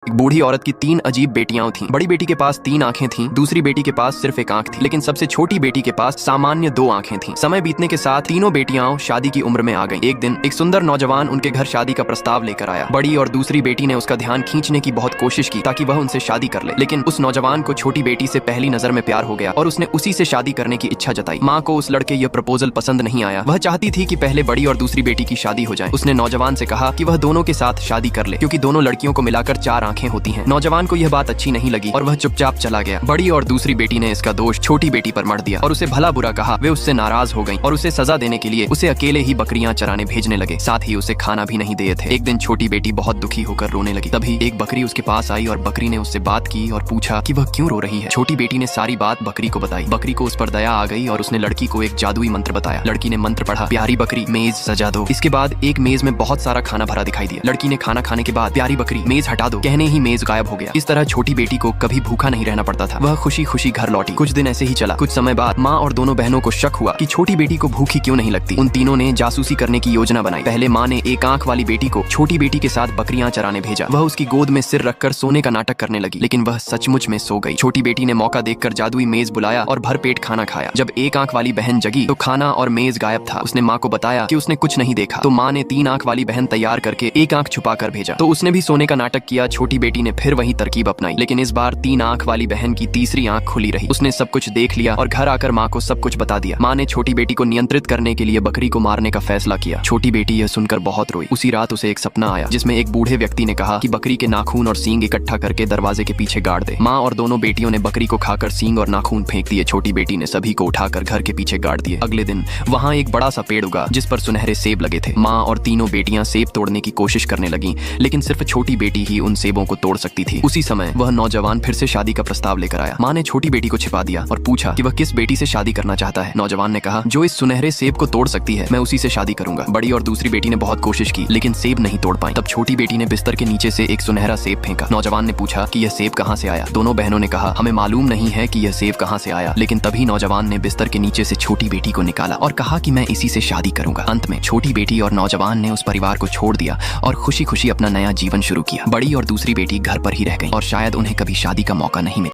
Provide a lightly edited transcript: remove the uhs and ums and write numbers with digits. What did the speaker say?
एक बूढ़ी औरत की 3 अजीब बेटियां थीं। बड़ी बेटी के पास 3 आंखें थीं, दूसरी बेटी के पास सिर्फ एक आंख थी, लेकिन सबसे छोटी बेटी के पास सामान्य 2 आंखें थीं। समय बीतने के साथ तीनों बेटियां शादी की उम्र में आ गईं। एक दिन एक सुंदर नौजवान उनके घर शादी का प्रस्ताव लेकर आया। बड़ी और दूसरी बेटी ने उसका ध्यान खींचने की बहुत कोशिश की ताकि वह उनसे शादी कर ले, लेकिन उस नौजवान को छोटी बेटी से पहली नजर में प्यार हो गया और उसने उसी से शादी करने की इच्छा जताई। माँ को उस लड़के यह प्रपोजल पसंद नहीं आया। वह चाहती थी कि पहले बड़ी और दूसरी बेटी की शादी हो जाए। उसने नौजवान से कहा कि वह दोनों के साथ शादी कर ले, क्योंकि दोनों लड़कियों को मिलाकर 4 आंखें होती हैं। नौजवान को यह बात अच्छी नहीं लगी और वह चुपचाप चला गया। बड़ी और दूसरी बेटी ने इसका दोष छोटी बेटी पर मढ़ दिया और उसे भला बुरा कहा। वे उससे नाराज हो गईं और उसे सजा देने के लिए उसे अकेले ही बकरियां चराने भेजने लगे। साथ ही उसे खाना भी नहीं दिए थे। एक दिन छोटी बेटी बहुत दुखी होकर रोने लगी। तभी एक बकरी उसके पास आई और बकरी ने उससे बात की और पूछा कि वह क्यों रो रही है। छोटी बेटी ने सारी बात बकरी को बताई। बकरी को उस पर दया आ गई और उसने लड़की को एक जादुई मंत्र बताया। लड़की ने मंत्र पढ़ा, प्यारी बकरी मेज सजा दो। इसके बाद एक मेज में बहुत सारा खाना भरा दिखाई दिया। लड़की ने खाना खाने के बाद प्यारी बकरी मेज हटा दो कहने ही मेज गायब हो गया। इस तरह छोटी बेटी को कभी भूखा नहीं रहना पड़ता था। वह खुशी खुशी घर लौटी। कुछ दिन ऐसे ही चला। कुछ समय बाद माँ और दोनों बहनों को शक हुआ कि छोटी बेटी को भूखी क्यों नहीं लगती। उन तीनों ने जासूसी करने की योजना बनाई। पहले माँ ने एक आंख वाली बेटी को छोटी बेटी के साथ बकरियां चराने भेजा। वह उसकी गोद में सिर रखकर सोने का नाटक करने लगी, लेकिन वह सचमुच में सो गई। छोटी बेटी ने मौका देखकर जादुई मेज बुलाया और भरपेट खाना खाया। जब एक आंख वाली बहन जगी तो खाना और मेज गायब था। उसने माँ को बताया कि उसने कुछ नहीं देखा, तो माँ ने 3 आंख वाली बहन तैयार करके एक आंख छुपा कर भेजा, तो उसने भी सोने का नाटक किया। छोटी बेटी ने फिर वही तरकीब अपनाई, लेकिन इस बार 3 आंख वाली बहन की तीसरी आंख खुली रही। उसने सब कुछ देख लिया और घर आकर माँ को सब कुछ बता दिया। माँ ने छोटी बेटी को नियंत्रित करने के लिए बकरी को मारने का फैसला किया। छोटी बेटी यह सुनकर बहुत रोई। उसी रात उसे एक सपना आया जिसमें एक बूढ़े व्यक्ति ने कहा कि बकरी के नाखून और सींग इकट्ठा करके दरवाजे के पीछे गाड़ दे। माँ और दोनों बेटियों ने बकरी को खाकर सींग और नाखून फेंक दिए। छोटी बेटी ने सभी को उठाकर घर के पीछे गाड़ दिए। अगले दिन वहाँ एक बड़ा सा पेड़ उगा जिस पर सुनहरे सेब लगे थे। माँ और तीनों बेटियां सेब तोड़ने की कोशिश करने लगीं, लेकिन सिर्फ छोटी बेटी ही उन सेबों को तोड़ सकती थी। उसी समय वह नौजवान फिर से शादी का प्रस्ताव लेकर आया। माँ ने छोटी बेटी को छिपा दिया और पूछा कि वह किस बेटी से शादी करना चाहता है। नौजवान ने कहा, जो इस सुनहरे सेब को तोड़ सकती है मैं उसी से शादी करूंगा। बड़ी और दूसरी बेटी ने बहुत कोशिश की, लेकिन सेब नहीं तोड़ पाई। तब छोटी बेटी ने बिस्तर के नीचे से एक सुनहरा सेब फेंका। नौजवान ने पूछा कि यह सेब कहाँ से आया। दोनों बहनों ने कहा, हमें मालूम नहीं है कि यह सेब कहाँ से आया। लेकिन तभी नौजवान ने बिस्तर के नीचे से छोटी बेटी को निकाला और कहा कि मैं इसी से शादी करूंगा। अंत में छोटी बेटी और नौजवान ने उस परिवार को छोड़ दिया और खुशी खुशी अपना नया जीवन शुरू किया। बड़ी और दूसरी बेटी घर पर ही रह गई और शायद उन्हें कभी शादी का मौका नहीं मिला।